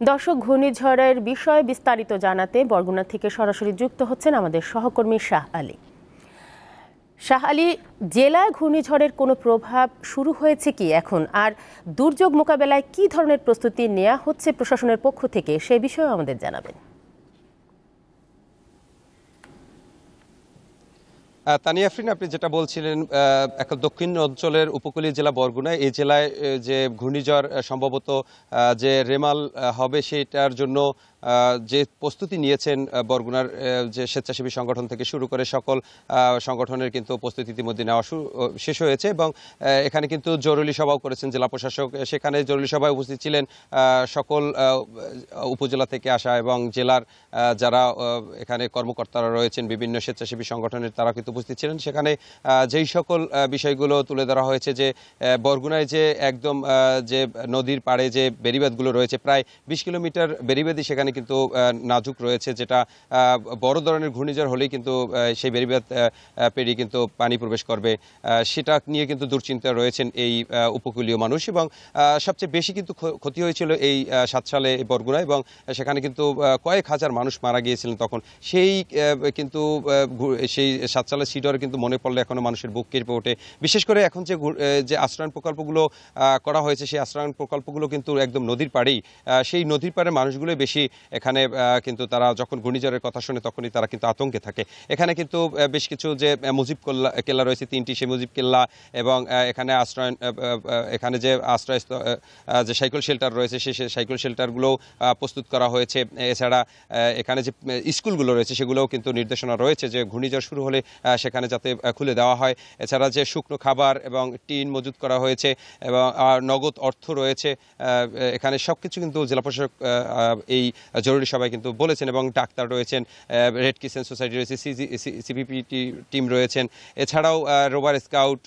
দর্শক, ঘূর্ণিঝড়ের বিষয়ে বিস্তারিত জানাতে বরগুনা থেকে সরাসরি যুক্ত হচ্ছেন আমাদের সহকর্মী শাহ আলী। শাহ আলী, জেলায় ঘূর্ণিঝড়ের কোনো প্রভাব শুরু হয়েছে কি এখন, আর দুর্যোগ মোকাবেলায় কি ধরনের প্রস্তুতি নেওয়া হচ্ছে প্রশাসনের পক্ষ থেকে, সে বিষয়েও আমাদের জানাবেন। তানিয়া আফরিন, আপনি যেটা বলছিলেন, একটা দক্ষিণ অঞ্চলের উপকূলীয় জেলা বরগুনা, এই জেলায় যে ঘূর্ণিঝড় সম্ভবত যে রেমাল হবে সেটার জন্য যে প্রস্তুতি নিয়েছেন বরগুনার যে স্বেচ্ছাসেবী সংগঠন থেকে শুরু করে সকল সংগঠনের কিন্তু প্রস্তুতি ইতিমধ্যে নেওয়া শেষ হয়েছে এবং এখানে কিন্তু জরুরি সভাও করেছেন জেলা প্রশাসক। সেখানে জরুরি সভায় উপস্থিত ছিলেন সকল উপজেলা থেকে আসা এবং জেলার যারা এখানে কর্মকর্তারা রয়েছেন বিভিন্ন স্বেচ্ছাসেবী সংগঠনের, তারা কিন্তু উপস্থিত ছিলেন। সেখানে যেই সকল বিষয়গুলো তুলে ধরা হয়েছে যে বরগুনায় যে একদম যে নদীর পাড়ে যে বেড়িবাঁধগুলো রয়েছে, প্রায় 20 কিলোমিটার বেড়িবাঁধই সেখানে কিন্তু নাজুক রয়েছে, যেটা বড় ধরনের ঘূর্ণিঝড় হলেই কিন্তু সেই বেড়িবাঁধ পেরিয়ে কিন্তু পানি প্রবেশ করবে, সেটা নিয়ে কিন্তু দুশ্চিন্তা রয়েছেন এই উপকূলীয় মানুষ। এবং সবচেয়ে বেশি কিন্তু ক্ষতি হয়েছিল এই 7 সালে বরগুনায়, এবং সেখানে কিন্তু কয়েক হাজার মানুষ মারা গিয়েছিলেন তখন। সেই কিন্তু সেই 7 সালের সিডর কিন্তু মনে পড়লে এখনো মানুষের বুক কেঁপে ওঠে। বিশেষ করে এখন যে আশ্রয়ণ প্রকল্পগুলো করা হয়েছে, সেই আশ্রয়ণ প্রকল্পগুলো কিন্তু একদম নদীর পাড়েই, সেই নদীর পাড়ের মানুষগুলোই বেশি এখানে কিন্তু তারা যখন ঘূর্ণিঝড়ের কথা শুনে তখনই তারা কিন্তু আতঙ্কে থাকে। এখানে কিন্তু বেশ কিছু যে মুজিব কেল্লা রয়েছে 3টি, সেই মুজিব কেল্লা এবং এখানে এখানে যে আশ্রয় যে সাইকেল শেল্টার রয়েছে, সেই সাইকেল শেল্টারগুলো প্রস্তুত করা হয়েছে। এছাড়া এখানে যে স্কুলগুলো রয়েছে সেগুলোও কিন্তু নির্দেশনা রয়েছে যে ঘূর্ণিঝড় শুরু হলে সেখানে যাতে খুলে দেওয়া হয়। এছাড়া যে শুকনো খাবার এবং টিন মজুত করা হয়েছে এবং নগদ অর্থ রয়েছে, এখানে সব কিছু কিন্তু জেলা প্রশাসক এই জরুরি সভায় কিন্তু বলেছেন। এবং ডাক্তার রয়েছেন, রেড ক্রিসেন্ট সোসাইটি রয়েছে, সিপিপি টিম রয়েছেন, এছাড়াও রোভার স্কাউট,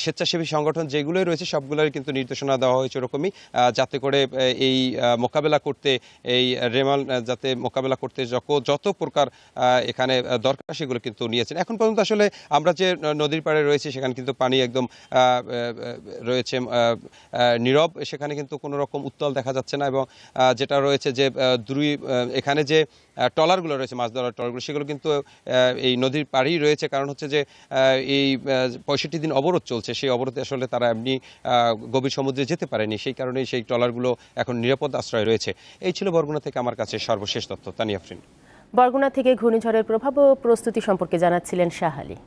স্বেচ্ছাসেবী সংগঠন যেগুলোই রয়েছে সবগুলোর কিন্তু নির্দেশনা দেওয়া হয়েছে ওরকমই, যাতে করে এই মোকাবেলা করতে, এই রেমাল যাতে মোকাবেলা করতে যত প্রকার এখানে দরকার সেগুলো কিন্তু নিয়েছেন। এখন পর্যন্ত আসলে আমরা যে নদীর পাড়ে রয়েছে সেখানে কিন্তু পানি একদম রয়েছে নীরব, সেখানে কিন্তু কোনো রকম উত্তাল দেখা যাচ্ছে না। এবং যেটা রয়েছে যে এখানে যে ট্রলারগুলো রয়েছে, মাছ ধরার ট্রলারগুলো, সেগুলো কিন্তু এই নদীর পাড়েই রয়েছে। কারণ হচ্ছে যে এই 65 দিন অবরোধ চলছে, সেই অবরোধে আসলে তারা এমনি গভীর সমুদ্রে যেতে পারেনি, সেই কারণেই সেই ট্রলারগুলো এখন নিরাপদ আশ্রয় রয়েছে। এই ছিল বরগুনা থেকে আমার কাছে সর্বশেষ তথ্য। তানিয়া আফরিন। বরগুনা থেকে ঘূর্ণিঝড়ের প্রভাব ও প্রস্তুতি সম্পর্কে জানাচ্ছিলেন শাহ আলী।